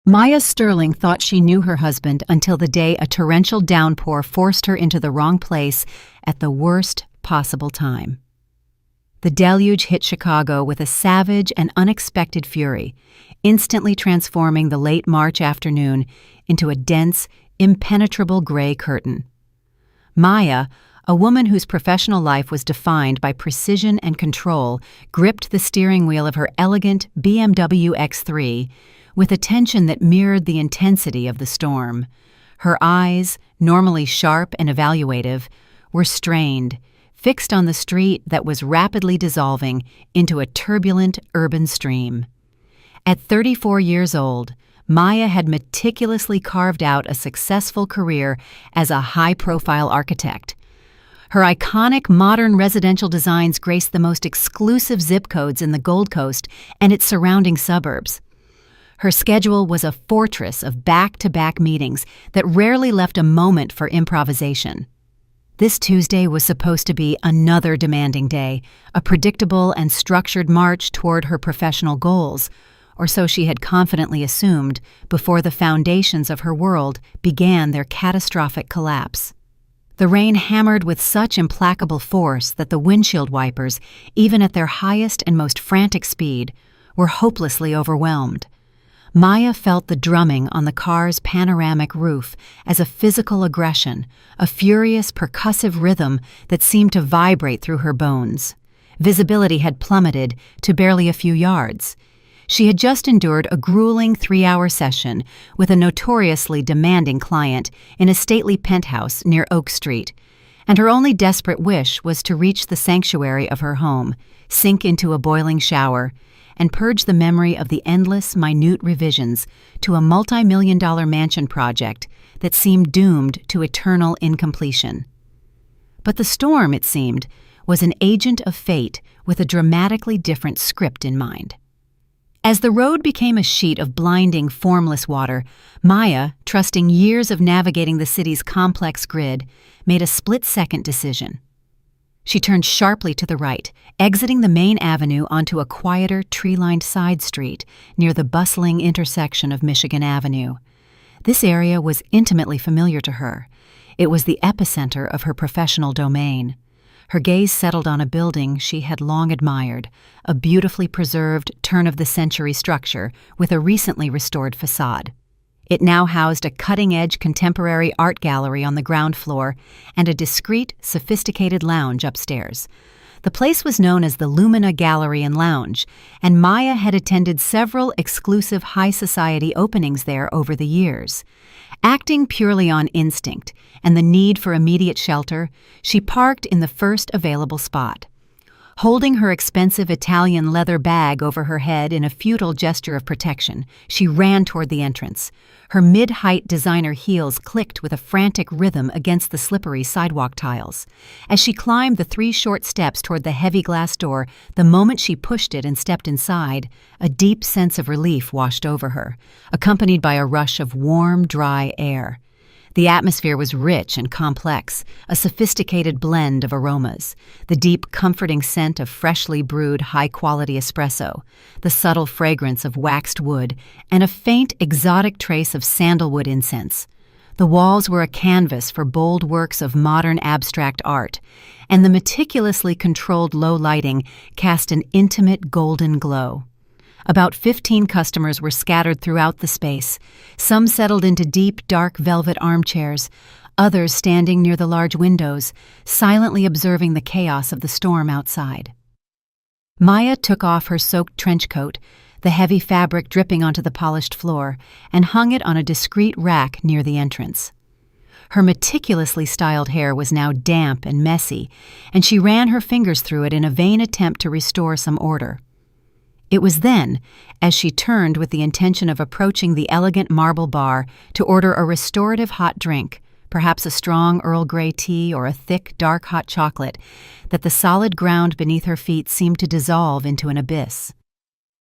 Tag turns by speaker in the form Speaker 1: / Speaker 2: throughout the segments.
Speaker 1: Maya Sterling thought she knew her husband until the day a torrential downpour forced her into the wrong place at the worst possible time. The deluge hit Chicago with a savage and unexpected fury, instantly transforming the late March afternoon into a dense, impenetrable gray curtain. Maya, a woman whose professional life was defined by precision and control, gripped the steering wheel of her elegant BMW X3 with a tension that mirrored the intensity of the storm. Her eyes, normally sharp and evaluative, were strained, fixed on the street that was rapidly dissolving into a turbulent urban stream. At 34 years old, Maya had meticulously carved out a successful career as a high-profile architect. Her iconic modern residential designs graced the most exclusive zip codes in the Gold Coast and its surrounding suburbs. Her schedule was a fortress of back-to-back meetings that rarely left a moment for improvisation. This Tuesday was supposed to be another demanding day, a predictable and structured march toward her professional goals, or so she had confidently assumed before the foundations of her world began their catastrophic collapse. The rain hammered with such implacable force that the windshield wipers, even at their highest and most frantic speed, were hopelessly overwhelmed. Maya felt the drumming on the car's panoramic roof as a physical aggression, a furious, percussive rhythm that seemed to vibrate through her bones. Visibility had plummeted to barely a few yards. She had just endured a grueling 3-hour session with a notoriously demanding client in a stately penthouse near Oak Street, and her only desperate wish was to reach the sanctuary of her home, sink into a boiling shower, and purge the memory of the endless, minute revisions to a multi-million-dollar mansion project that seemed doomed to eternal incompletion. But the storm, it seemed, was an agent of fate with a dramatically different script in mind. As the road became a sheet of blinding, formless water, Maya, trusting years of navigating the city's complex grid, made a split-second decision. She turned sharply to the right, exiting the main avenue onto a quieter, tree-lined side street near the bustling intersection of Michigan Avenue. This area was intimately familiar to her. It was the epicenter of her professional domain. Her gaze settled on a building she had long admired, a beautifully preserved turn-of-the-century structure with a recently restored facade. It now housed a cutting-edge contemporary art gallery on the ground floor and a discreet, sophisticated lounge upstairs. The place was known as the Lumina Gallery and Lounge, and Maya had attended several exclusive high society openings there over the years. Acting purely on instinct and the need for immediate shelter, she parked in the first available spot. Holding her expensive Italian leather bag over her head in a futile gesture of protection, she ran toward the entrance. Her mid-height designer heels clicked with a frantic rhythm against the slippery sidewalk tiles. As she climbed the 3 short steps toward the heavy glass door, the moment she pushed it and stepped inside, a deep sense of relief washed over her, accompanied by a rush of warm, dry air. The atmosphere was rich and complex, a sophisticated blend of aromas, the deep, comforting scent of freshly brewed, high-quality espresso, the subtle fragrance of waxed wood, and a faint, exotic trace of sandalwood incense. The walls were a canvas for bold works of modern abstract art, and the meticulously controlled low lighting cast an intimate golden glow. About 15 customers were scattered throughout the space, some settled into deep, dark velvet armchairs, others standing near the large windows, silently observing the chaos of the storm outside. Maya took off her soaked trench coat, the heavy fabric dripping onto the polished floor, and hung it on a discreet rack near the entrance. Her meticulously styled hair was now damp and messy, and she ran her fingers through it in a vain attempt to restore some order. It was then, as she turned with the intention of approaching the elegant marble bar to order a restorative hot drink, perhaps a strong Earl Grey tea or a thick, dark hot chocolate, that the solid ground beneath her feet seemed to dissolve into an abyss.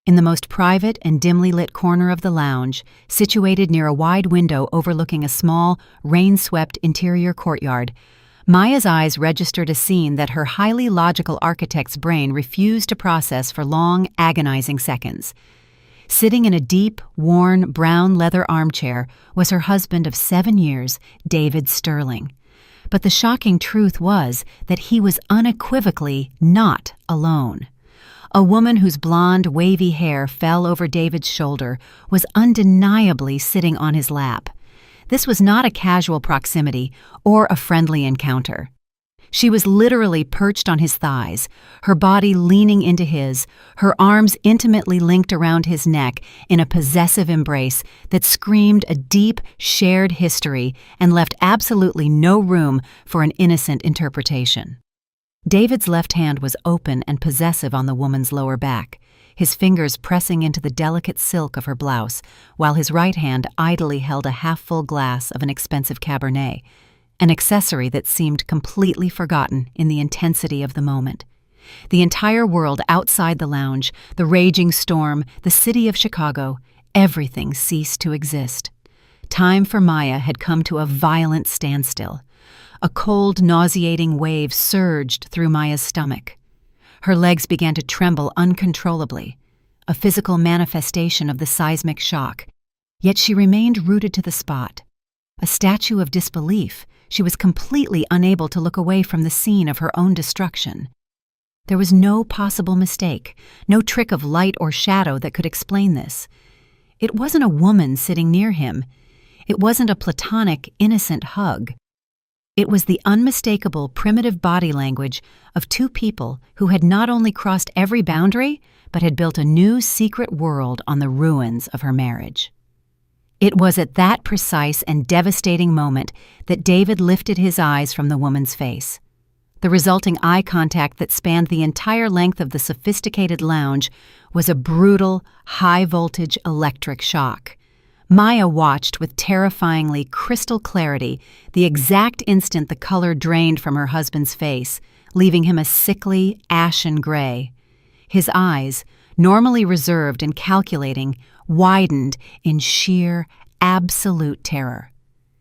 Speaker 1: In the most private and dimly lit corner of the lounge, situated near a wide window overlooking a small, rain-swept interior courtyard, Maya's eyes registered a scene that her highly logical architect's brain refused to process for long, agonizing seconds. Sitting in a deep, worn, brown leather armchair was her husband of 7 years, David Sterling. But the shocking truth was that he was unequivocally not alone. A woman whose blonde, wavy hair fell over David's shoulder was undeniably sitting on his lap. This was not a casual proximity or a friendly encounter. She was literally perched on his thighs, her body leaning into his, her arms intimately linked around his neck in a possessive embrace that screamed a deep, shared history and left absolutely no room for an innocent interpretation. David's left hand was open and possessive on the woman's lower back, his fingers pressing into the delicate silk of her blouse, while his right hand idly held a half-full glass of an expensive Cabernet, an accessory that seemed completely forgotten in the intensity of the moment. The entire world outside the lounge, the raging storm, the city of Chicago, everything ceased to exist. Time for Maya had come to a violent standstill. A cold, nauseating wave surged through Maya's stomach. Her legs began to tremble uncontrollably, a physical manifestation of the seismic shock. Yet she remained rooted to the spot. A statue of disbelief, she was completely unable to look away from the scene of her own destruction. There was no possible mistake, no trick of light or shadow that could explain this. It wasn't a woman sitting near him. It wasn't a platonic, innocent hug. It was the unmistakable, primitive body language of two people who had not only crossed every boundary, but had built a new secret world on the ruins of her marriage. It was at that precise and devastating moment that David lifted his eyes from the woman's face. The resulting eye contact that spanned the entire length of the sophisticated lounge was a brutal, high-voltage electric shock. Maya watched with terrifyingly crystal clarity the exact instant the color drained from her husband's face, leaving him a sickly, ashen gray. His eyes, normally reserved and calculating, widened in sheer, absolute terror.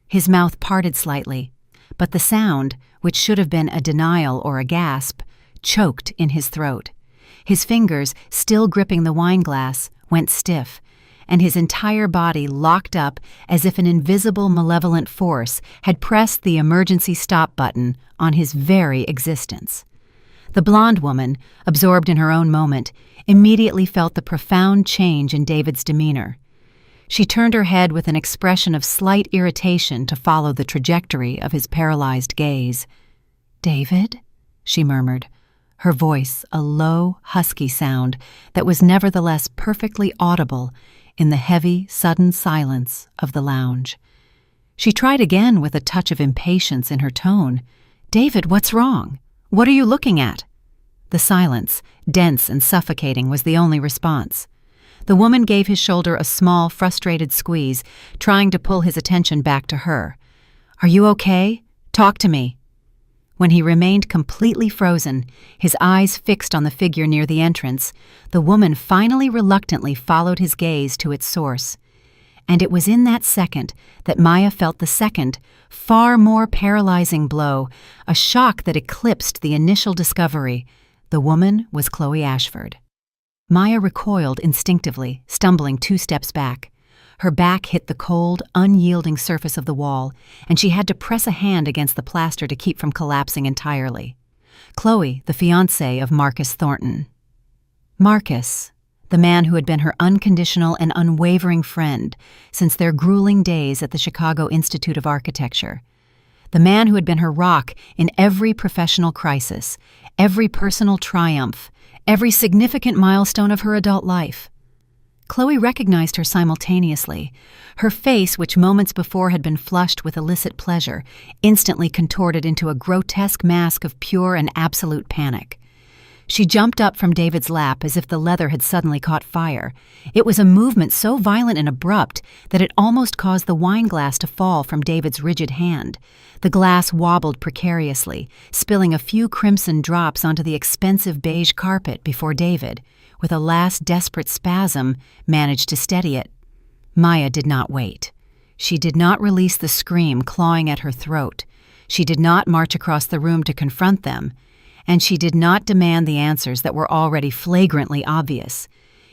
Speaker 1: His mouth parted slightly, but the sound, which should have been a denial or a gasp, choked in his throat. His fingers, still gripping the wine glass, went stiff, and his entire body locked up as if an invisible malevolent force had pressed the emergency stop button on his very existence. The blonde woman, absorbed in her own moment, immediately felt the profound change in David's demeanor. She turned her head with an expression of slight irritation to follow the trajectory of his paralyzed gaze. "David?" she murmured, her voice a low, husky sound that was nevertheless perfectly audible in the heavy, sudden silence of the lounge. She tried again with a touch of impatience in her tone. "David, what's wrong? What are you looking at?" The silence, dense and suffocating, was the only response. The woman gave his shoulder a small, frustrated squeeze, trying to pull his attention back to her. "Are you okay? Talk to me." When he remained completely frozen, his eyes fixed on the figure near the entrance, the woman finally reluctantly followed his gaze to its source. And it was in that second that Maya felt the second, far more paralyzing blow, a shock that eclipsed the initial discovery. The woman was Chloe Ashford. Maya recoiled instinctively, stumbling 2 steps back. Her back hit the cold, unyielding surface of the wall, and she had to press a hand against the plaster to keep from collapsing entirely. Chloe, the fiancé of Marcus Thornton. Marcus, the man who had been her unconditional and unwavering friend since their grueling days at the Chicago Institute of Architecture. The man who had been her rock in every professional crisis, every personal triumph, every significant milestone of her adult life. Chloe recognized her simultaneously. Her face, which moments before had been flushed with illicit pleasure, instantly contorted into a grotesque mask of pure and absolute panic. She jumped up from David's lap as if the leather had suddenly caught fire. It was a movement so violent and abrupt that it almost caused the wine glass to fall from David's rigid hand. The glass wobbled precariously, spilling a few crimson drops onto the expensive beige carpet before David, with a last desperate spasm, managed to steady it. Maya did not wait. She did not release the scream clawing at her throat. She did not march across the room to confront them. And she did not demand the answers that were already flagrantly obvious.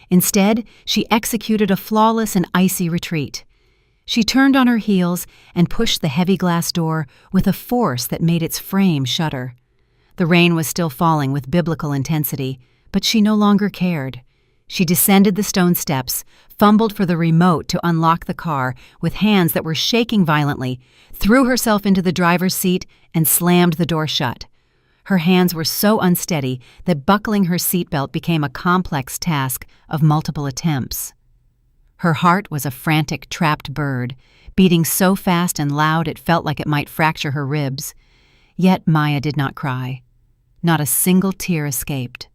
Speaker 1: Instead, she executed a flawless and icy retreat. She turned on her heels and pushed the heavy glass door with a force that made its frame shudder. The rain was still falling with biblical intensity, but she no longer cared. She descended the stone steps, fumbled for the remote to unlock the car with hands that were shaking violently, threw herself into the driver's seat, and slammed the door shut. Her hands were so unsteady that buckling her seatbelt became a complex task of multiple attempts. Her heart was a frantic, trapped bird, beating so fast and loud it felt like it might fracture her ribs. Yet Maya did not cry. Not a single tear escaped.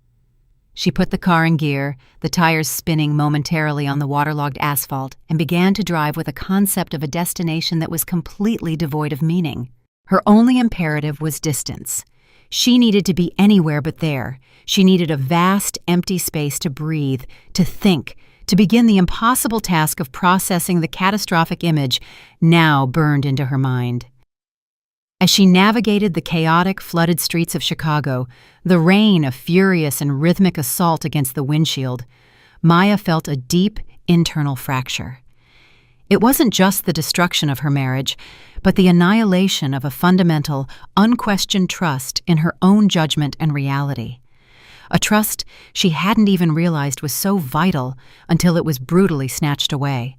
Speaker 1: She put the car in gear, the tires spinning momentarily on the waterlogged asphalt, and began to drive with a concept of a destination that was completely devoid of meaning. Her only imperative was distance. She needed to be anywhere but there. She needed a vast, empty space to breathe, to think, to begin the impossible task of processing the catastrophic image now burned into her mind. As she navigated the chaotic, flooded streets of Chicago, the rain a furious and rhythmic assault against the windshield, Maya felt a deep internal fracture. It wasn't just the destruction of her marriage, but the annihilation of a fundamental, unquestioned trust in her own judgment and reality. A trust she hadn't even realized was so vital until it was brutally snatched away.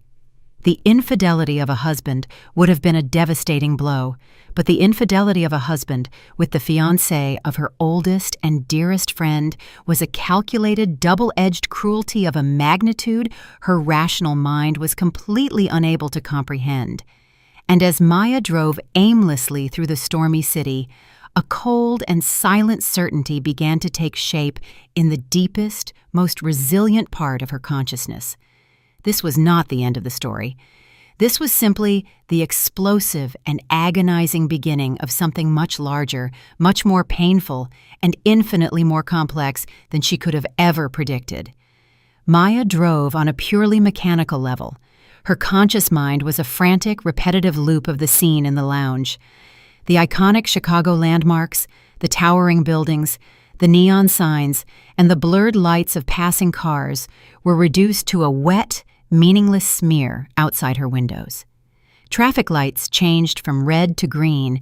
Speaker 1: The infidelity of a husband would have been a devastating blow, but the infidelity of a husband with the fiancé of her oldest and dearest friend was a calculated, double-edged cruelty of a magnitude her rational mind was completely unable to comprehend. And as Maya drove aimlessly through the stormy city, a cold and silent certainty began to take shape in the deepest, most resilient part of her consciousness. This was not the end of the story. This was simply the explosive and agonizing beginning of something much larger, much more painful, and infinitely more complex than she could have ever predicted. Maya drove on a purely mechanical level. Her conscious mind was a frantic, repetitive loop of the scene in the lounge. The iconic Chicago landmarks, the towering buildings, the neon signs, and the blurred lights of passing cars were reduced to a wet, meaningless smear outside her windows. Traffic lights changed from red to green,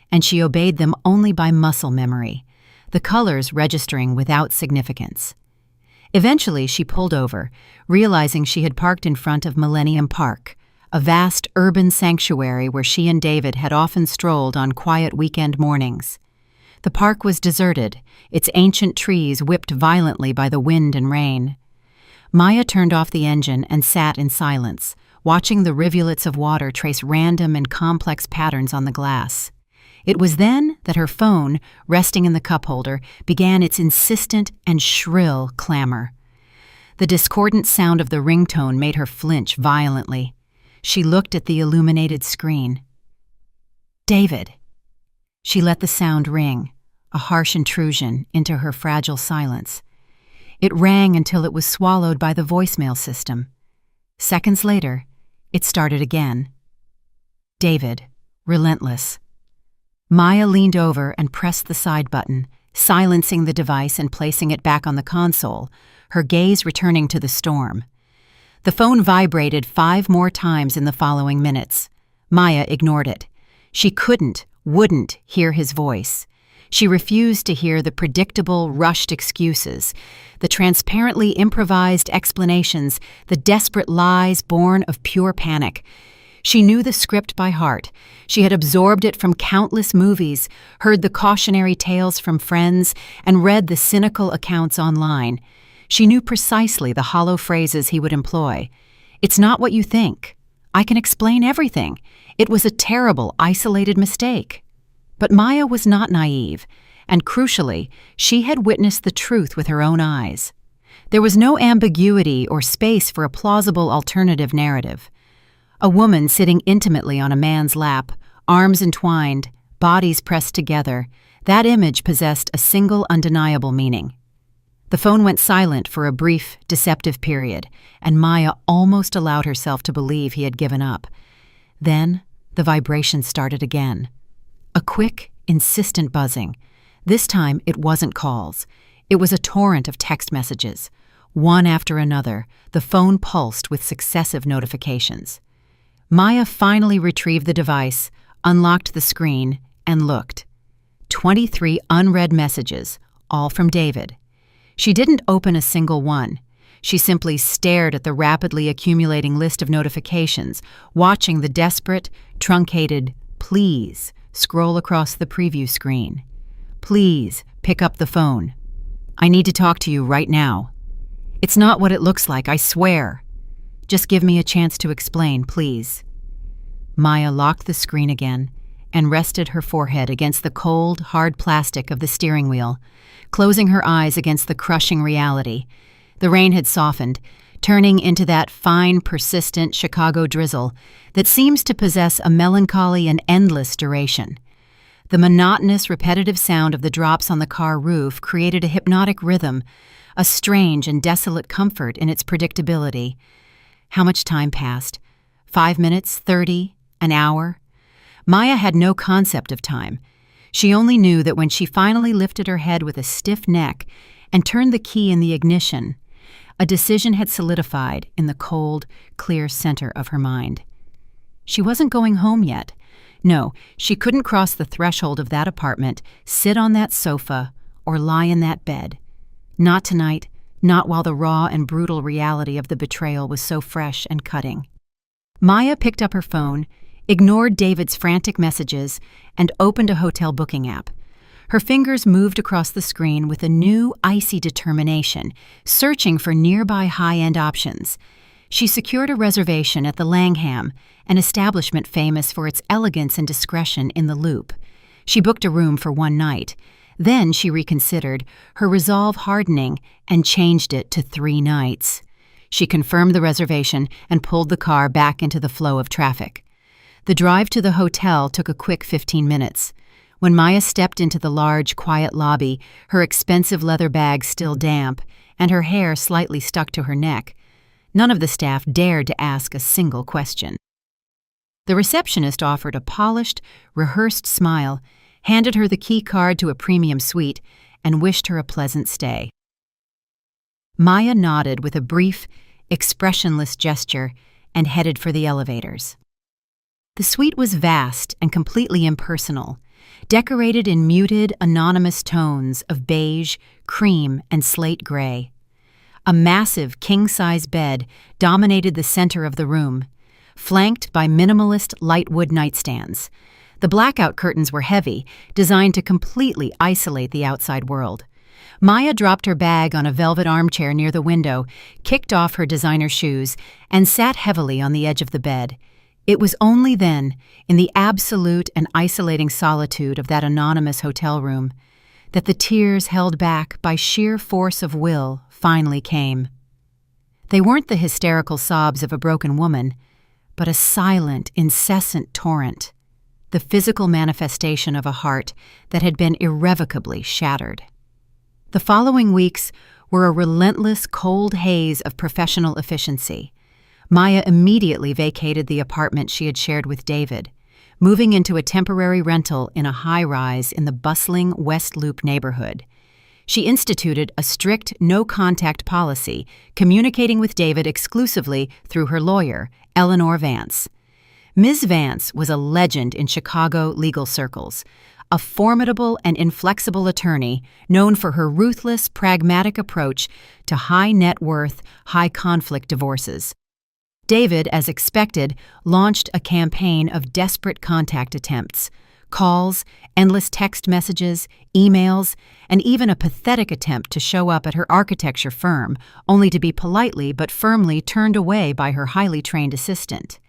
Speaker 1: and she obeyed them only by muscle memory, the colors registering without significance. Eventually, she pulled over, realizing she had parked in front of Millennium Park, a vast urban sanctuary where she and David had often strolled on quiet weekend mornings. The park was deserted, its ancient trees whipped violently by the wind and rain. Maya turned off the engine and sat in silence, watching the rivulets of water trace random and complex patterns on the glass. It was then that her phone, resting in the cup holder, began its insistent and shrill clamor. The discordant sound of the ringtone made her flinch violently. She looked at the illuminated screen. David. She let the sound ring, a harsh intrusion into her fragile silence. It rang until it was swallowed by the voicemail system. Seconds later, it started again. David, relentless. Maya leaned over and pressed the side button, silencing the device and placing it back on the console, her gaze returning to the storm. The phone vibrated 5 more times in the following minutes. Maya ignored it. She wouldn't hear his voice. She refused to hear the predictable, rushed excuses, the transparently improvised explanations, the desperate lies born of pure panic. She knew the script by heart. She had absorbed it from countless movies, heard the cautionary tales from friends, and read the cynical accounts online. She knew precisely the hollow phrases he would employ. "It's not what you think. I can explain everything. It was a terrible, isolated mistake." But Maya was not naive, and crucially, she had witnessed the truth with her own eyes. There was no ambiguity or space for a plausible alternative narrative. A woman sitting intimately on a man's lap, arms entwined, bodies pressed together, that image possessed a single undeniable meaning. The phone went silent for a brief, deceptive period, and Maya almost allowed herself to believe he had given up. Then, the vibration started again. A quick, insistent buzzing. This time, it wasn't calls. It was a torrent of text messages. One after another, the phone pulsed with successive notifications. Maya finally retrieved the device, unlocked the screen, and looked. 23 unread messages, all from David. She didn't open a single one. She simply stared at the rapidly accumulating list of notifications, watching the desperate, truncated "please" scroll across the preview screen. "Please, pick up the phone. I need to talk to you right now. It's not what it looks like, I swear. Just give me a chance to explain, please." Maya locked the screen again and rested her forehead against the cold, hard plastic of the steering wheel, closing her eyes against the crushing reality. The rain had softened, turning into that fine, persistent Chicago drizzle that seems to possess a melancholy and endless duration. The monotonous, repetitive sound of the drops on the car roof created a hypnotic rhythm, a strange and desolate comfort in its predictability. How much time passed? 5 minutes, 30, an hour? Maya had no concept of time. She only knew that when she finally lifted her head with a stiff neck and turned the key in the ignition, a decision had solidified in the cold, clear center of her mind. She wasn't going home yet. No, she couldn't cross the threshold of that apartment, sit on that sofa, or lie in that bed. Not tonight, not while the raw and brutal reality of the betrayal was so fresh and cutting. Maya picked up her phone, ignored David's frantic messages, and opened a hotel booking app. Her fingers moved across the screen with a new, icy determination, searching for nearby high-end options. She secured a reservation at the Langham, an establishment famous for its elegance and discretion in the Loop. She booked a room for one night. Then she reconsidered, her resolve hardening, and changed it to 3 nights. She confirmed the reservation and pulled the car back into the flow of traffic. The drive to the hotel took a quick 15 minutes. When Maya stepped into the large, quiet lobby, her expensive leather bag still damp, and her hair slightly stuck to her neck, none of the staff dared to ask a single question. The receptionist offered a polished, rehearsed smile, handed her the key card to a premium suite, and wished her a pleasant stay. Maya nodded with a brief, expressionless gesture and headed for the elevators. The suite was vast and completely impersonal, decorated in muted, anonymous tones of beige, cream, and slate gray. A massive king-size bed dominated the center of the room, flanked by minimalist light wood nightstands. The blackout curtains were heavy, designed to completely isolate the outside world. Maya dropped her bag on a velvet armchair near the window, kicked off her designer shoes, and sat heavily on the edge of the bed. It was only then, in the absolute and isolating solitude of that anonymous hotel room, that the tears held back by sheer force of will finally came. They weren't the hysterical sobs of a broken woman, but a silent, incessant torrent, the physical manifestation of a heart that had been irrevocably shattered. The following weeks were a relentless, cold haze of professional efficiency. Maya immediately vacated the apartment she had shared with David, moving into a temporary rental in a high-rise in the bustling West Loop neighborhood. She instituted a strict no-contact policy, communicating with David exclusively through her lawyer, Eleanor Vance. Ms. Vance was a legend in Chicago legal circles, a formidable and inflexible attorney known for her ruthless, pragmatic approach to high-net-worth, high-conflict divorces. David, as expected, launched a campaign of desperate contact attempts, calls, endless text messages, emails, and even a pathetic attempt to show up at her architecture firm, only to be politely but firmly turned away by her highly trained assistant.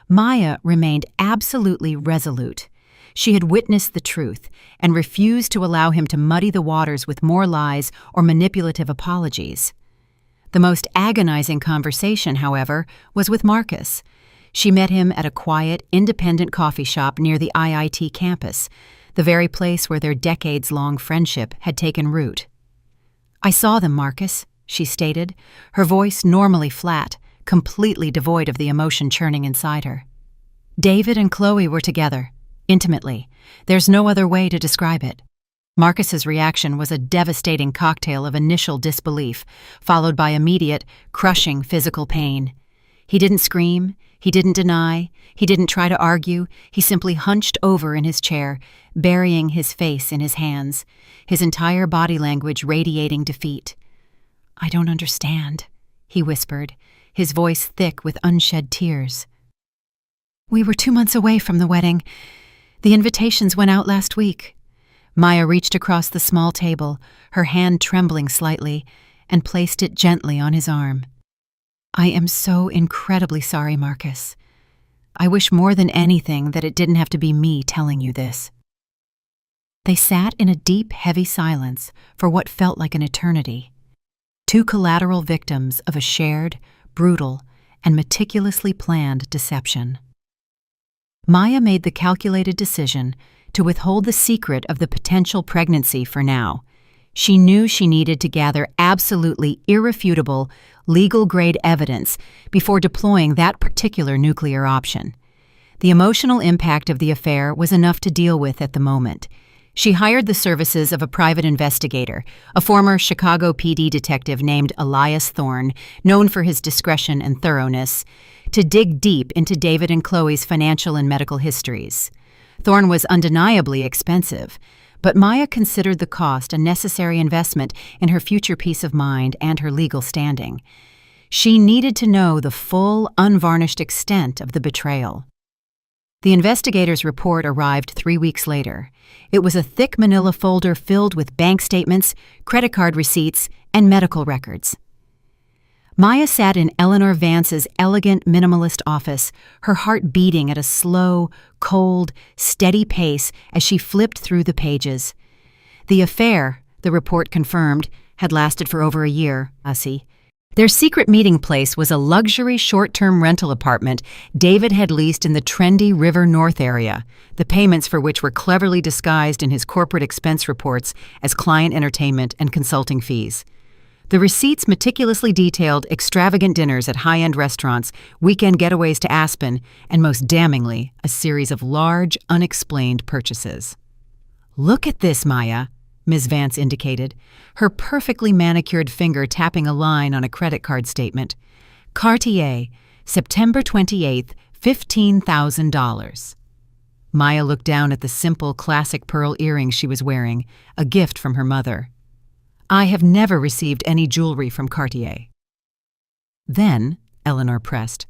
Speaker 1: Maya remained absolutely resolute. She had witnessed the truth and refused to allow him to muddy the waters with more lies or manipulative apologies. The most agonizing conversation, however, was with Marcus. She met him at a quiet, independent coffee shop near the IIT campus, the very place where their decades-long friendship had taken root. "I saw them, Marcus," she stated, her voice normally flat, completely devoid of the emotion churning inside her. "David and Chloe were together, intimately. There's no other way to describe it." Marcus's reaction was a devastating cocktail of initial disbelief, followed by immediate, crushing physical pain. He didn't scream, he didn't deny, he didn't try to argue, he simply hunched over in his chair, burying his face in his hands, his entire body language radiating defeat. "I don't understand," he whispered, his voice thick with unshed tears. "We were 2 months away from the wedding. The invitations went out last week." Maya reached across the small table, her hand trembling slightly, and placed it gently on his arm. "I am so incredibly sorry, Marcus. I wish more than anything that it didn't have to be me telling you this." They sat in a deep, heavy silence for what felt like an eternity. Two collateral victims of a shared, brutal, and meticulously planned deception. Maya made the calculated decision to withhold the secret of the potential pregnancy for now. She knew she needed to gather absolutely irrefutable, legal-grade evidence before deploying that particular nuclear option. The emotional impact of the affair was enough to deal with at the moment. She hired the services of a private investigator, a former Chicago PD detective named Elias Thorne, known for his discretion and thoroughness, to dig deep into David and Chloe's financial and medical histories. Thorne was undeniably expensive, but Maya considered the cost a necessary investment in her future peace of mind and her legal standing. She needed to know the full, unvarnished extent of the betrayal. The investigator's report arrived 3 weeks later. It was a thick manila folder filled with bank statements, credit card receipts, and medical records. Maya sat in Eleanor Vance's elegant, minimalist office, her heart beating at a slow, cold, steady pace as she flipped through the pages. The affair, the report confirmed, had lasted for over a year. Their secret meeting place was a luxury short-term rental apartment David had leased in the trendy River North area, the payments for which were cleverly disguised in his corporate expense reports as client entertainment and consulting fees. The receipts meticulously detailed extravagant dinners at high-end restaurants, weekend getaways to Aspen, and most damningly, a series of large, unexplained purchases. "Look at this, Maya," Ms. Vance indicated, her perfectly manicured finger tapping a line on a credit card statement. "Cartier, September 28th, $15,000. Maya looked down at the simple, classic pearl earrings she was wearing, a gift from her mother. "I have never received any jewelry from Cartier." "Then," Eleanor pressed,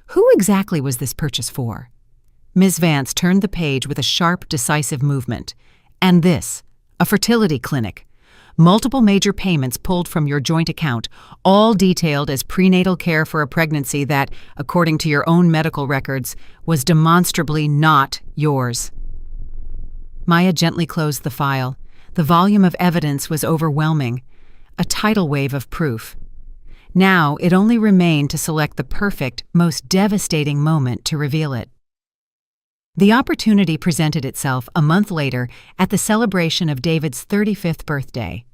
Speaker 1: "who exactly was this purchase for?" Ms. Vance turned the page with a sharp, decisive movement. "And this, a fertility clinic. Multiple major payments pulled from your joint account, all detailed as prenatal care for a pregnancy that, according to your own medical records, was demonstrably not yours." Maya gently closed the file. The volume of evidence was overwhelming, a tidal wave of proof. Now it only remained to select the perfect, most devastating moment to reveal it. The opportunity presented itself a month later at the celebration of David's 35th birthday.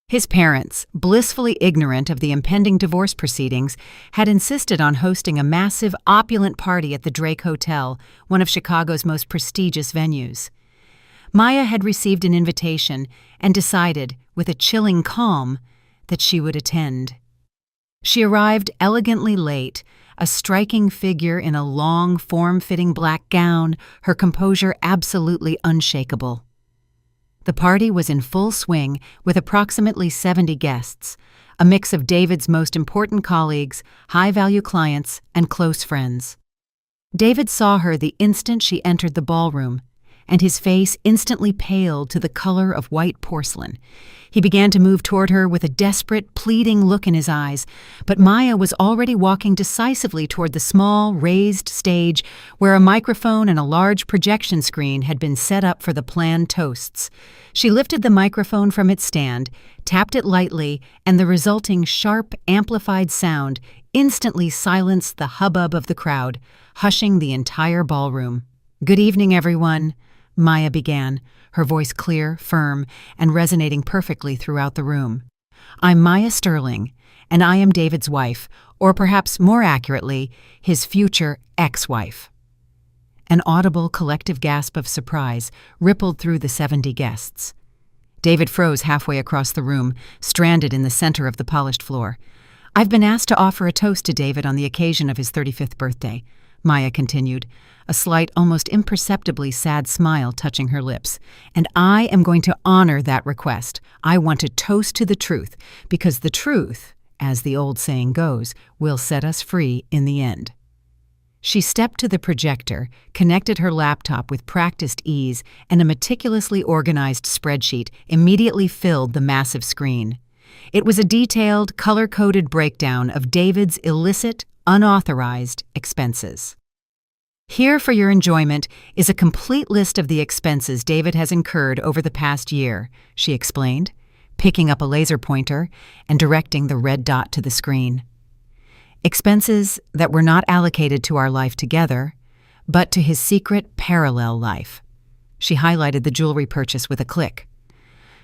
Speaker 1: His parents, blissfully ignorant of the impending divorce proceedings, had insisted on hosting a massive, opulent party at the Drake Hotel, one of Chicago's most prestigious venues. Maya had received an invitation and decided, with a chilling calm, that she would attend. She arrived elegantly late, a striking figure in a long, form-fitting black gown, her composure absolutely unshakable. The party was in full swing with approximately 70 guests, a mix of David's most important colleagues, high-value clients, and close friends. David saw her the instant she entered the ballroom, and his face instantly paled to the color of white porcelain. He began to move toward her with a desperate, pleading look in his eyes, but Maya was already walking decisively toward the small, raised stage where a microphone and a large projection screen had been set up for the planned toasts. She lifted the microphone from its stand, tapped it lightly, and the resulting sharp, amplified sound instantly silenced the hubbub of the crowd, hushing the entire ballroom. "Good evening, everyone," Maya began, her voice clear, firm, and resonating perfectly throughout the room. "I'm Maya Sterling, and I am David's wife, or perhaps more accurately, his future ex-wife." An audible collective gasp of surprise rippled through the 70 guests. David froze halfway across the room, stranded in the center of the polished floor. "I've been asked to offer a toast to David on the occasion of his 35th birthday," Maya continued, a slight, almost imperceptibly sad smile touching her lips. "And I am going to honor that request. I want to toast to the truth, because the truth, as the old saying goes, will set us free in the end." She stepped to the projector, connected her laptop with practiced ease, and a meticulously organized spreadsheet immediately filled the massive screen. It was a detailed, color-coded breakdown of David's illicit, unauthorized expenses. "Here for your enjoyment is a complete list of the expenses David has incurred over the past year," she explained, picking up a laser pointer and directing the red dot to the screen. "Expenses that were not allocated to our life together, but to his secret parallel life." She highlighted the jewelry purchase with a click.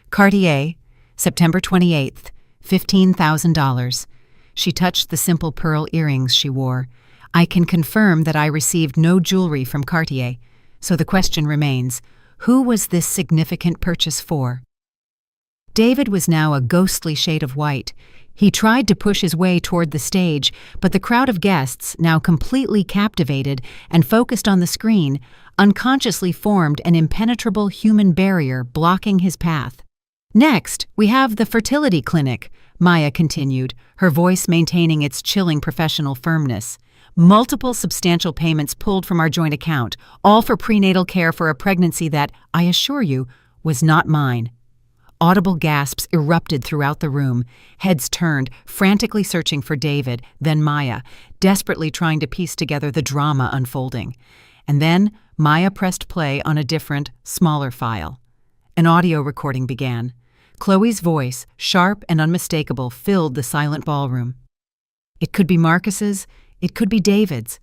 Speaker 1: "Cartier, September 28th, $15,000. She touched the simple pearl earrings she wore. "I can confirm that I received no jewelry from Cartier, so the question remains, who was this significant purchase for?" David was now a ghostly shade of white. He tried to push his way toward the stage, but the crowd of guests, now completely captivated and focused on the screen, unconsciously formed an impenetrable human barrier blocking his path. "Next, we have the fertility clinic," Maya continued, her voice maintaining its chilling professional firmness. "Multiple substantial payments pulled from our joint account, all for prenatal care for a pregnancy that, I assure you, was not mine." Audible gasps erupted throughout the room, heads turned, frantically searching for David, then Maya, desperately trying to piece together the drama unfolding. And then Maya pressed play on a different, smaller file. An audio recording began. Chloe's voice, sharp and unmistakable, filled the silent ballroom. "It could be Marcus's, it could be David's.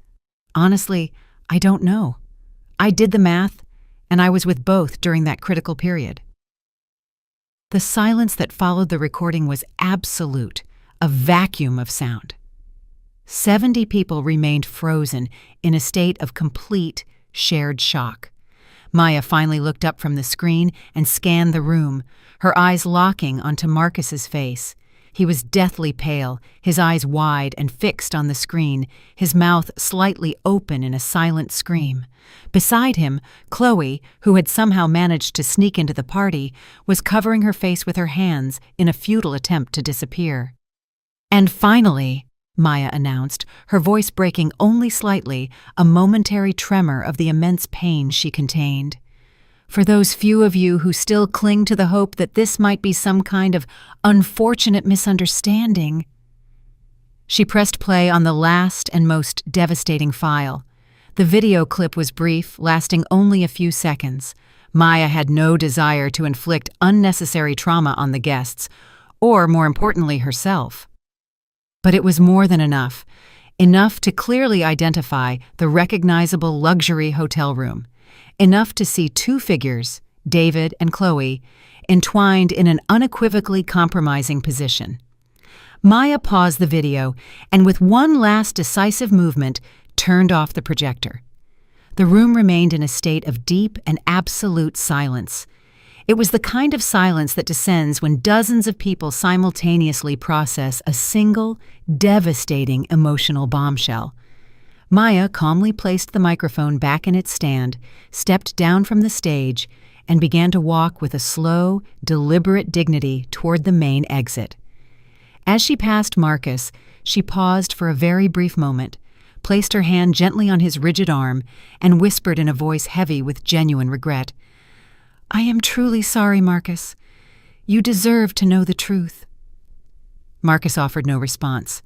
Speaker 1: Honestly, I don't know. I did the math, and I was with both during that critical period." The silence that followed the recording was absolute, a vacuum of sound. 70 people remained frozen in a state of complete, shared shock. Maya finally looked up from the screen and scanned the room, her eyes locking onto Marcus's face. He was deathly pale, his eyes wide and fixed on the screen, his mouth slightly open in a silent scream. Beside him, Chloe, who had somehow managed to sneak into the party, was covering her face with her hands in a futile attempt to disappear. "And finally," Maya announced, her voice breaking only slightly, a momentary tremor of the immense pain she contained. "For those few of you who still cling to the hope that this might be some kind of unfortunate misunderstanding." She pressed play on the last and most devastating file. The video clip was brief, lasting only a few seconds. Maya had no desire to inflict unnecessary trauma on the guests, or, more importantly, herself. But it was more than enough to clearly identify the recognizable luxury hotel room, enough to see two figures, David and Chloe, entwined in an unequivocally compromising position. Maya paused the video and, with one last decisive movement, turned off the projector. The room remained in a state of deep and absolute silence. It was the kind of silence that descends when dozens of people simultaneously process a single, devastating emotional bombshell. Maya calmly placed the microphone back in its stand, stepped down from the stage, and began to walk with a slow, deliberate dignity toward the main exit. As she passed Marcus, she paused for a very brief moment, placed her hand gently on his rigid arm, and whispered in a voice heavy with genuine regret, "I am truly sorry, Marcus. You deserve to know the truth." Marcus offered no response.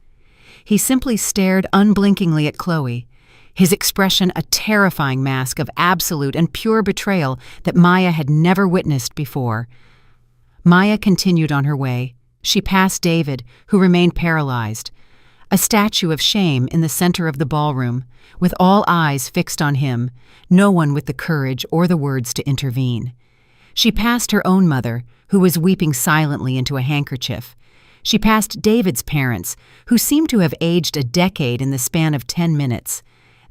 Speaker 1: He simply stared unblinkingly at Chloe, his expression a terrifying mask of absolute and pure betrayal that Maya had never witnessed before. Maya continued on her way. She passed David, who remained paralyzed, a statue of shame in the center of the ballroom, with all eyes fixed on him, no one with the courage or the words to intervene. She passed her own mother, who was weeping silently into a handkerchief. She passed David's parents, who seemed to have aged a decade in the span of 10 minutes.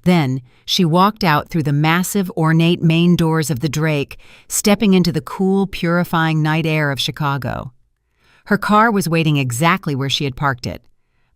Speaker 1: Then, she walked out through the massive, ornate main doors of the Drake, stepping into the cool, purifying night air of Chicago. Her car was waiting exactly where she had parked it.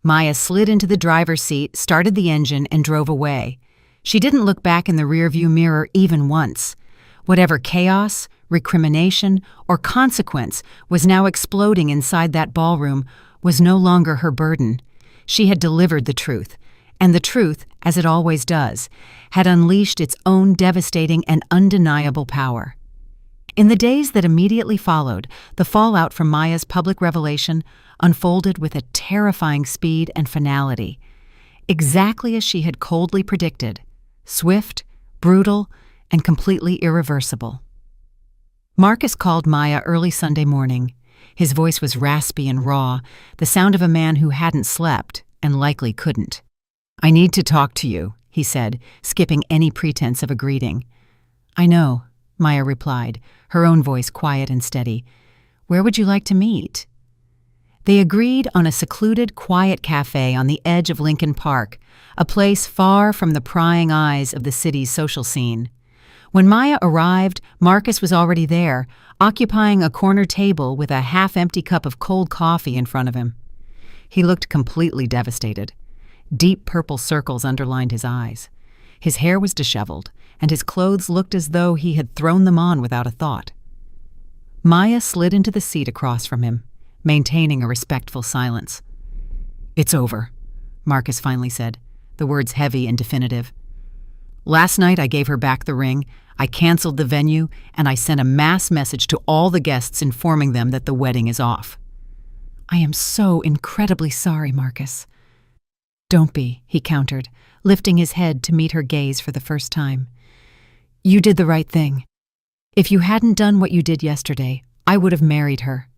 Speaker 1: Maya slid into the driver's seat, started the engine, and drove away. She didn't look back in the rearview mirror even once. Whatever chaos, recrimination, or consequence was now exploding inside that ballroom was no longer her burden. She had delivered the truth, and the truth, as it always does, had unleashed its own devastating and undeniable power. In the days that immediately followed, the fallout from Maya's public revelation unfolded with a terrifying speed and finality, exactly as she had coldly predicted: swift, brutal, and completely irreversible. Marcus called Maya early Sunday morning. His voice was raspy and raw, the sound of a man who hadn't slept and likely couldn't. "I need to talk to you," he said, skipping any pretense of a greeting. "I know," Maya replied, her own voice quiet and steady. "Where would you like to meet?" They agreed on a secluded, quiet cafe on the edge of Lincoln Park, a place far from the prying eyes of the city's social scene. When Maya arrived, Marcus was already there, occupying a corner table with a half-empty cup of cold coffee in front of him. He looked completely devastated. Deep purple circles underlined his eyes. His hair was disheveled, and his clothes looked as though he had thrown them on without a thought. Maya slid into the seat across from him, maintaining a respectful silence. "It's over," Marcus finally said, the words heavy and definitive. "Last night I gave her back the ring, I canceled the venue, and I sent a mass message to all the guests informing them that the wedding is off." "I am so incredibly sorry, Marcus." "Don't be," he countered, lifting his head to meet her gaze for the first time. "You did the right thing. If you hadn't done what you did yesterday, I would have married her.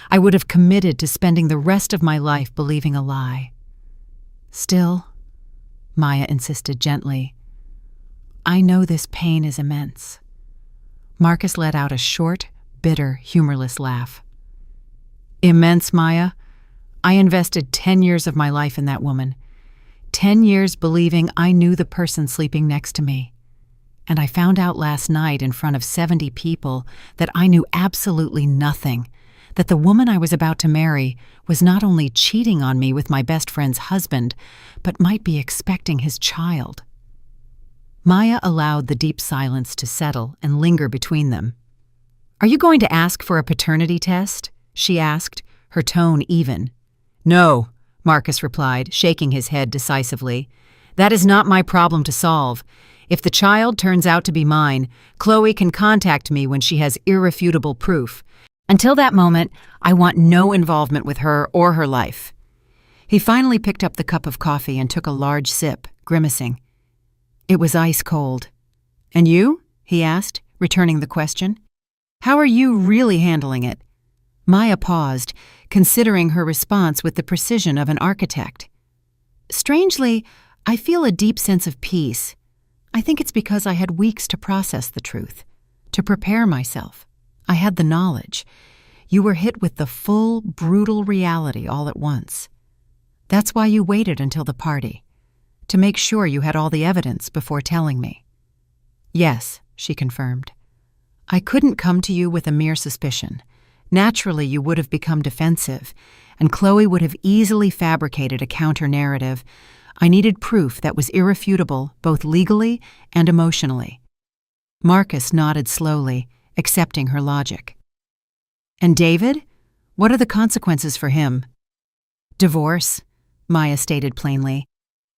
Speaker 1: I would have committed to spending the rest of my life believing a lie." "Still," Maya insisted gently, "I know this pain is immense." Marcus let out a short, bitter, humorless laugh. "Immense, Maya? I invested 10 years of my life in that woman. 10 years believing I knew the person sleeping next to me. And I found out last night in front of 70 people that I knew absolutely nothing, that the woman I was about to marry was not only cheating on me with my best friend's husband, but might be expecting his child." Maya allowed the deep silence to settle and linger between them. "Are you going to ask for a paternity test?" she asked, her tone even. "No," Marcus replied, shaking his head decisively. "That is not my problem to solve. If the child turns out to be mine, Chloe can contact me when she has irrefutable proof. Until that moment, I want no involvement with her or her life." He finally picked up the cup of coffee and took a large sip, grimacing. It was ice cold. "And you?" he asked, returning the question. "How are you really handling it?" Maya paused, considering her response with the precision of an architect. "Strangely, I feel a deep sense of peace. I think it's because I had weeks to process the truth, to prepare myself. I had the knowledge. You were hit with the full, brutal reality all at once. That's why you waited until the party, to make sure you had all the evidence before telling me." "Yes," she confirmed. "I couldn't come to you with a mere suspicion. Naturally, you would have become defensive, and Chloe would have easily fabricated a counter-narrative. I needed proof that was irrefutable, both legally and emotionally." Marcus nodded slowly, accepting her logic. "And David? What are the consequences for him?" "Divorce," Maya stated plainly.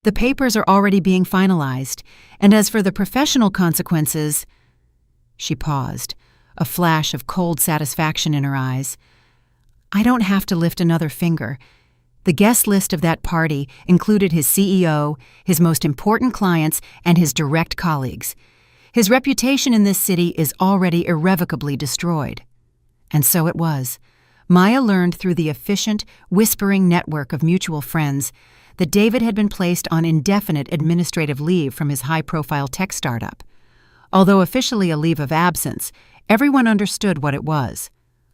Speaker 1: "The papers are already being finalized, and as for the professional consequences—" She paused, a flash of cold satisfaction in her eyes. "I don't have to lift another finger. The guest list of that party included his CEO, his most important clients, and his direct colleagues. His reputation in this city is already irrevocably destroyed." And so it was. Maya learned through the efficient, whispering network of mutual friends that David had been placed on indefinite administrative leave from his high-profile tech startup. Although officially a leave of absence, everyone understood what it was: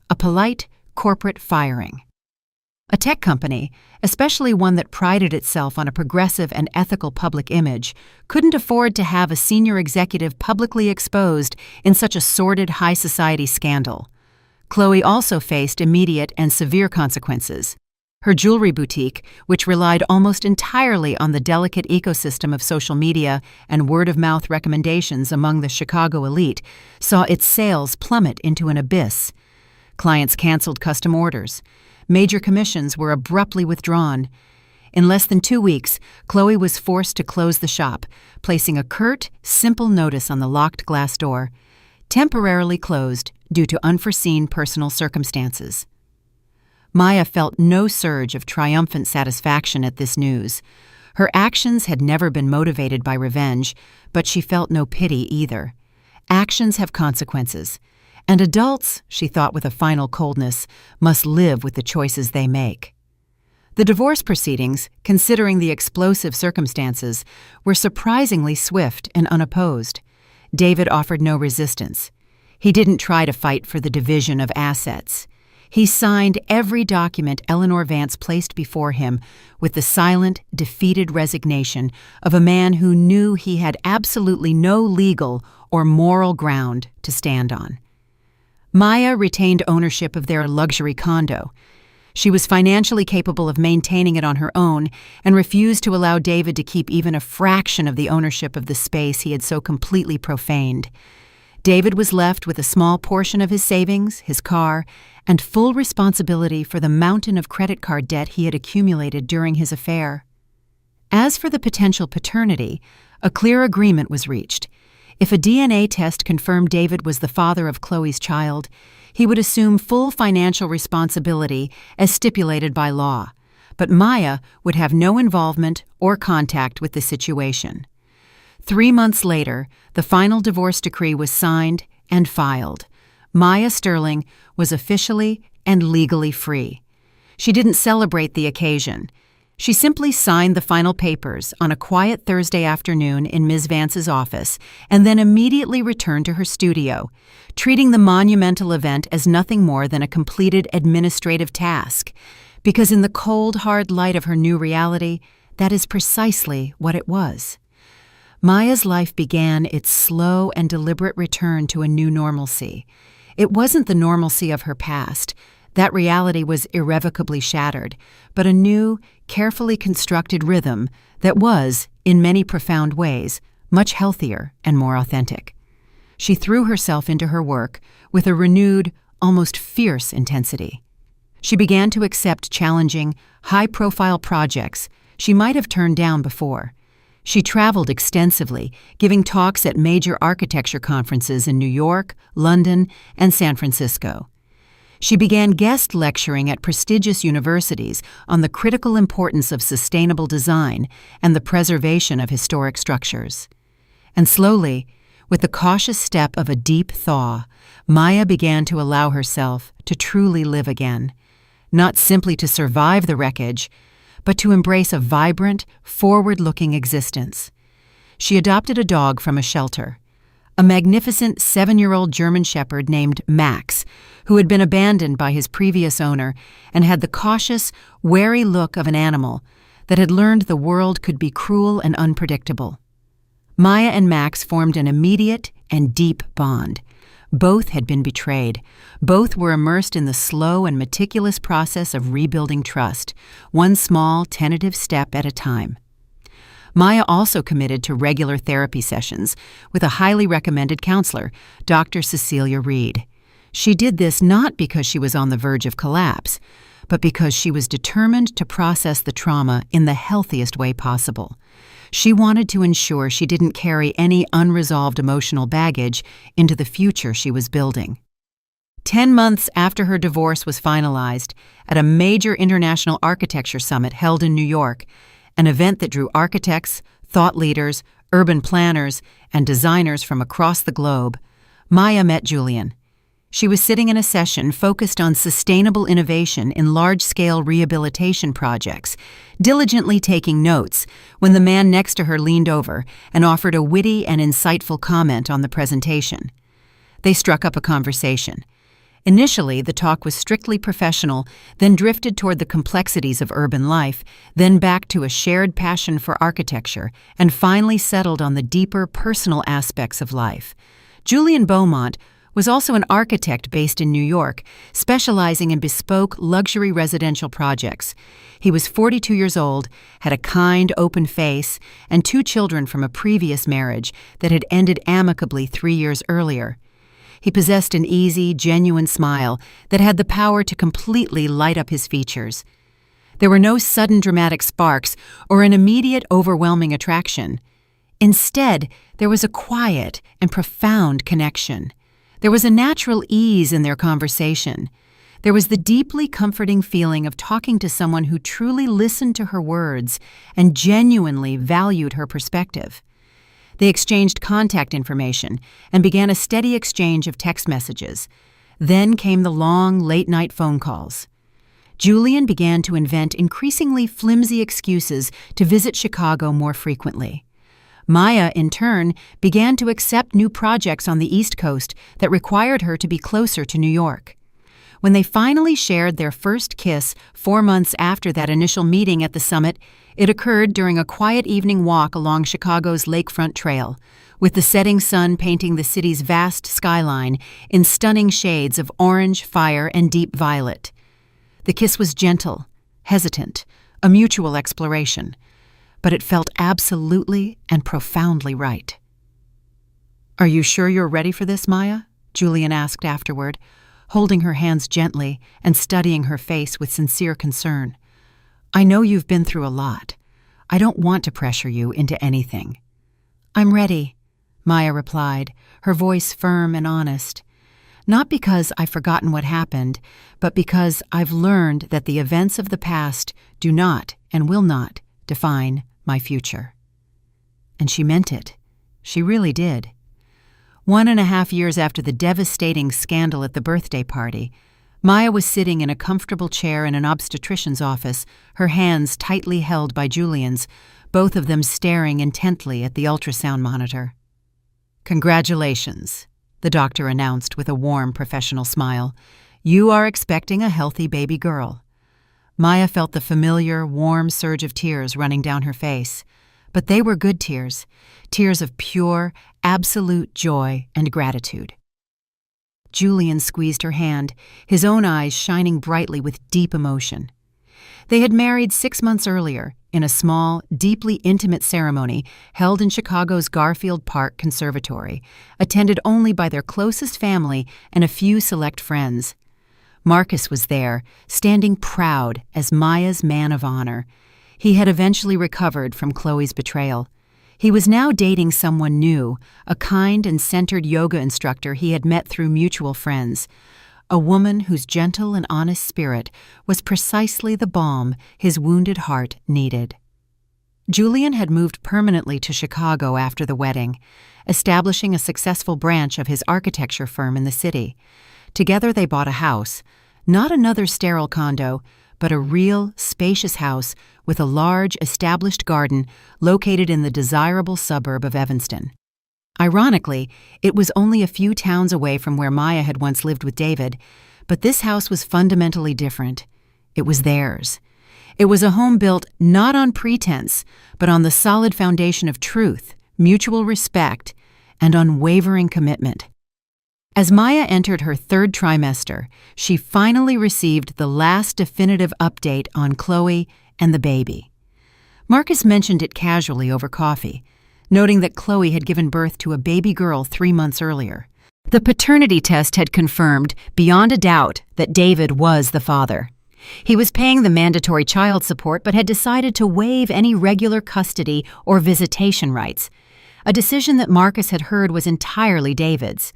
Speaker 1: a polite corporate firing. A tech company, especially one that prided itself on a progressive and ethical public image, couldn't afford to have a senior executive publicly exposed in such a sordid high society scandal. Khloe also faced immediate and severe consequences. Her jewelry boutique, which relied almost entirely on the delicate ecosystem of social media and word-of-mouth recommendations among the Chicago elite, saw its sales plummet into an abyss. Clients canceled custom orders. Major commissions were abruptly withdrawn. In less than 2 weeks, Khloe was forced to close the shop, placing a curt, simple notice on the locked glass door. Temporarily closed due to unforeseen personal circumstances. Maya felt no surge of triumphant satisfaction at this news. Her actions had never been motivated by revenge, but she felt no pity either. Actions have consequences. And adults, she thought with a final coldness, must live with the choices they make. The divorce proceedings, considering the explosive circumstances, were surprisingly swift and unopposed. David offered no resistance. He didn't try to fight for the division of assets. He signed every document Eleanor Vance placed before him with the silent, defeated resignation of a man who knew he had absolutely no legal or moral ground to stand on. Maya retained ownership of their luxury condo. She was financially capable of maintaining it on her own and refused to allow David to keep even a fraction of the ownership of the space he had so completely profaned. David was left with a small portion of his savings, his car, and full responsibility for the mountain of credit card debt he had accumulated during his affair. As for the potential paternity, a clear agreement was reached. If a DNA test confirmed David was the father of Khloe's child, he would assume full financial responsibility as stipulated by law, but Maya would have no involvement or contact with the situation. 3 months later, the final divorce decree was signed and filed. Maya Sterling was officially and legally free. She didn't celebrate the occasion. She simply signed the final papers on a quiet Thursday afternoon in Ms. Vance's office and then immediately returned to her studio, treating the monumental event as nothing more than a completed administrative task, because in the cold, hard light of her new reality, that is precisely what it was. Maya's life began its slow and deliberate return to a new normalcy. It wasn't the normalcy of her past. That reality was irrevocably shattered, but a new, carefully constructed rhythm that was, in many profound ways, much healthier and more authentic. She threw herself into her work with a renewed, almost fierce intensity. She began to accept challenging, high-profile projects she might have turned down before. She traveled extensively, giving talks at major architecture conferences in New York, London, and San Francisco. She began guest lecturing at prestigious universities on the critical importance of sustainable design and the preservation of historic structures. And slowly, with the cautious step of a deep thaw, Maya began to allow herself to truly live again, not simply to survive the wreckage, but to embrace a vibrant, forward-looking existence. She adopted a dog from a shelter, a magnificent 7-year-old German shepherd named Max, who had been abandoned by his previous owner and had the cautious, wary look of an animal that had learned the world could be cruel and unpredictable. Maya and Max formed an immediate and deep bond. Both had been betrayed. Both were immersed in the slow and meticulous process of rebuilding trust, one small, tentative step at a time. Maya also committed to regular therapy sessions with a highly recommended counselor, Dr. Cecilia Reed. She did this not because she was on the verge of collapse, but because she was determined to process the trauma in the healthiest way possible. She wanted to ensure she didn't carry any unresolved emotional baggage into the future she was building. 10 months after her divorce was finalized, at a major international architecture summit held in New York, an event that drew architects, thought leaders, urban planners, and designers from across the globe, Maya met Julian. She was sitting in a session focused on sustainable innovation in large-scale rehabilitation projects, diligently taking notes, when the man next to her leaned over and offered a witty and insightful comment on the presentation. They struck up a conversation. Initially, the talk was strictly professional, then drifted toward the complexities of urban life, then back to a shared passion for architecture, and finally settled on the deeper personal aspects of life. Julian Beaumont was also an architect based in New York, specializing in bespoke luxury residential projects. He was 42 years old, had a kind, open face, and 2 children from a previous marriage that had ended amicably 3 years earlier. He possessed an easy, genuine smile that had the power to completely light up his features. There were no sudden dramatic sparks or an immediate overwhelming attraction. Instead, there was a quiet and profound connection. There was a natural ease in their conversation. There was the deeply comforting feeling of talking to someone who truly listened to her words and genuinely valued her perspective. They exchanged contact information and began a steady exchange of text messages. Then came the long, late-night phone calls. Julian began to invent increasingly flimsy excuses to visit Chicago more frequently. Maya, in turn, began to accept new projects on the East Coast that required her to be closer to New York. When they finally shared their first kiss 4 months after that initial meeting at the summit, it occurred during a quiet evening walk along Chicago's Lakefront Trail, with the setting sun painting the city's vast skyline in stunning shades of orange, fire, and deep violet. The kiss was gentle, hesitant, a mutual exploration, but it felt absolutely and profoundly right. "Are you sure you're ready for this, Maya?" Julian asked afterward, holding her hands gently and studying her face with sincere concern. "I know you've been through a lot. I don't want to pressure you into anything." "I'm ready," Maya replied, her voice firm and honest. "Not because I've forgotten what happened, but because I've learned that the events of the past do not and will not define my future." And she meant it. She really did. 1.5 years after the devastating scandal at the birthday party, Maya was sitting in a comfortable chair in an obstetrician's office, her hands tightly held by Julian's, both of them staring intently at the ultrasound monitor. "Congratulations," the doctor announced with a warm, professional smile. "You are expecting a healthy baby girl." Maya felt the familiar, warm surge of tears running down her face. But they were good tears, tears of pure, absolute joy and gratitude. Julian squeezed her hand, his own eyes shining brightly with deep emotion. They had married 6 months earlier in a small, deeply intimate ceremony held in Chicago's Garfield Park Conservatory, attended only by their closest family and a few select friends. Marcus was there, standing proud as Maya's man of honor. He had eventually recovered from Chloe's betrayal. He was now dating someone new, a kind and centered yoga instructor he had met through mutual friends, a woman whose gentle and honest spirit was precisely the balm his wounded heart needed. Julian had moved permanently to Chicago after the wedding, establishing a successful branch of his architecture firm in the city. Together they bought a house, not another sterile condo, but a real, spacious house with a large, established garden located in the desirable suburb of Evanston. Ironically, it was only a few towns away from where Maya had once lived with David, but this house was fundamentally different. It was theirs. It was a home built not on pretense, but on the solid foundation of truth, mutual respect, and unwavering commitment. As Maya entered her 3rd trimester, she finally received the last definitive update on Chloe and the baby. Marcus mentioned it casually over coffee, noting that Chloe had given birth to a baby girl 3 months earlier. The paternity test had confirmed, beyond a doubt, that David was the father. He was paying the mandatory child support but had decided to waive any regular custody or visitation rights, a decision that Marcus had heard was entirely David's.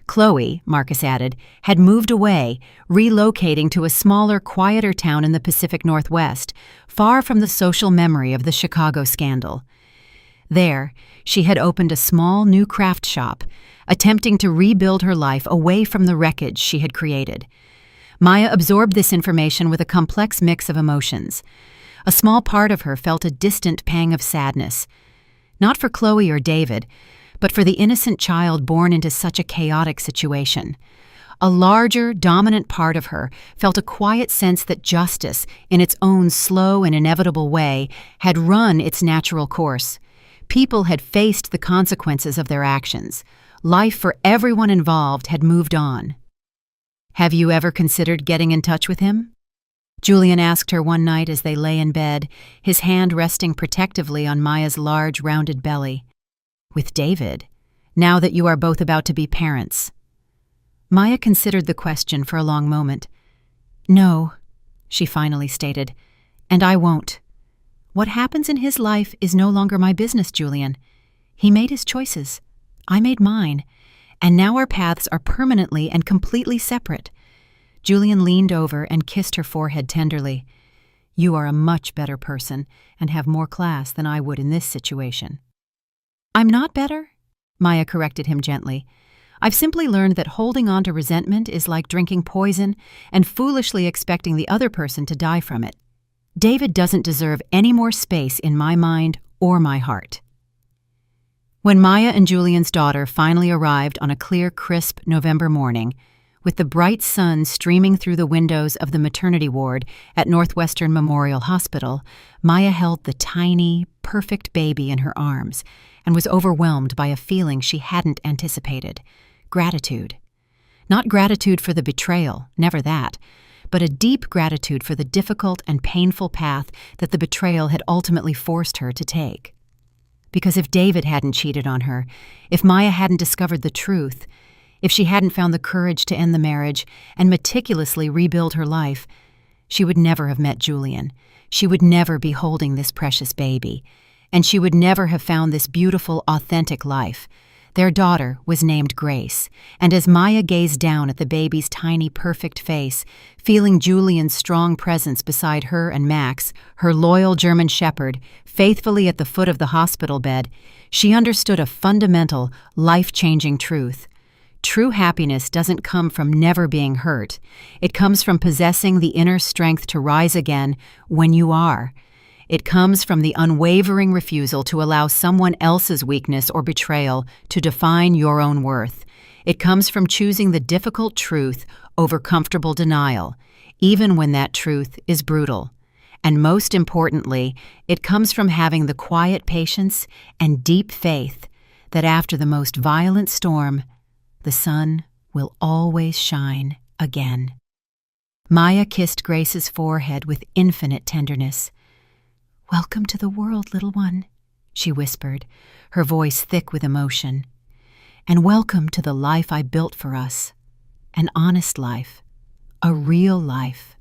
Speaker 1: Chloe, Marcus added, had moved away, relocating to a smaller, quieter town in the Pacific Northwest, far from the social memory of the Chicago scandal. There, she had opened a small new craft shop, attempting to rebuild her life away from the wreckage she had created. Maya absorbed this information with a complex mix of emotions. A small part of her felt a distant pang of sadness, not for Chloe or David, but for the innocent child born into such a chaotic situation. A larger, dominant part of her felt a quiet sense that justice, in its own slow and inevitable way, had run its natural course. People had faced the consequences of their actions. Life for everyone involved had moved on. "Have you ever considered getting in touch with him?" Julian asked her one night as they lay in bed, his hand resting protectively on Maya's large, rounded belly. "With David, now that you are both about to be parents?" Maya considered the question for a long moment. "No," she finally stated, "and I won't. What happens in his life is no longer my business, Julian. He made his choices. I made mine. And now our paths are permanently and completely separate." Julian leaned over and kissed her forehead tenderly. "You are a much better person and have more class than I would in this situation." "I'm not better," Maya corrected him gently. "I've simply learned that holding on to resentment is like drinking poison and foolishly expecting the other person to die from it. David doesn't deserve any more space in my mind or my heart." When Maya and Julian's daughter finally arrived on a clear, crisp November morning, with the bright sun streaming through the windows of the maternity ward at Northwestern Memorial Hospital, Maya held the tiny, perfect baby in her arms and was overwhelmed by a feeling she hadn't anticipated: gratitude. Not gratitude for the betrayal, never that, but a deep gratitude for the difficult and painful path that the betrayal had ultimately forced her to take. Because if David hadn't cheated on her, if Maya hadn't discovered the truth, if she hadn't found the courage to end the marriage and meticulously rebuild her life, she would never have met Julian. She would never be holding this precious baby. And she would never have found this beautiful, authentic life. Their daughter was named Grace, and as Maya gazed down at the baby's tiny, perfect face, feeling Julian's strong presence beside her and Max, her loyal German shepherd, faithfully at the foot of the hospital bed, she understood a fundamental, life-changing truth. True happiness doesn't come from never being hurt. It comes from possessing the inner strength to rise again when you are. It comes from the unwavering refusal to allow someone else's weakness or betrayal to define your own worth. It comes from choosing the difficult truth over comfortable denial, even when that truth is brutal. And most importantly, it comes from having the quiet patience and deep faith that after the most violent storm, the sun will always shine again. Maya kissed Grace's forehead with infinite tenderness. "Welcome to the world, little one," she whispered, her voice thick with emotion. "And welcome to the life I built for us. An honest life. A real life."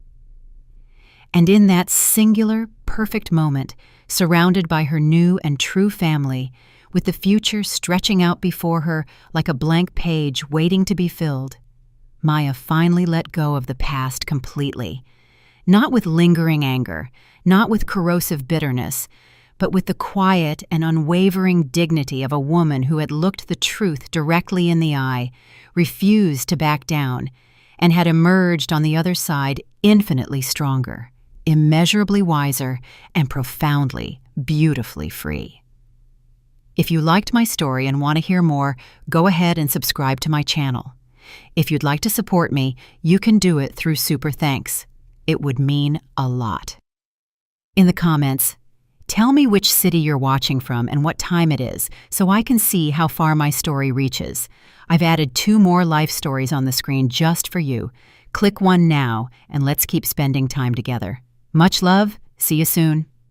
Speaker 1: And in that singular, perfect moment, surrounded by her new and true family, with the future stretching out before her like a blank page waiting to be filled, Maya finally let go of the past completely. Not with lingering anger, not with corrosive bitterness, but with the quiet and unwavering dignity of a woman who had looked the truth directly in the eye, refused to back down, and had emerged on the other side infinitely stronger, immeasurably wiser, and profoundly, beautifully free. If you liked my story and want to hear more, go ahead and subscribe to my channel. If you'd like to support me, you can do it through Super Thanks. It would mean a lot. In the comments, tell me which city you're watching from and what time it is, so I can see how far my story reaches. I've added 2 more life stories on the screen just for you. Click one now, and let's keep spending time together. Much love. See you soon.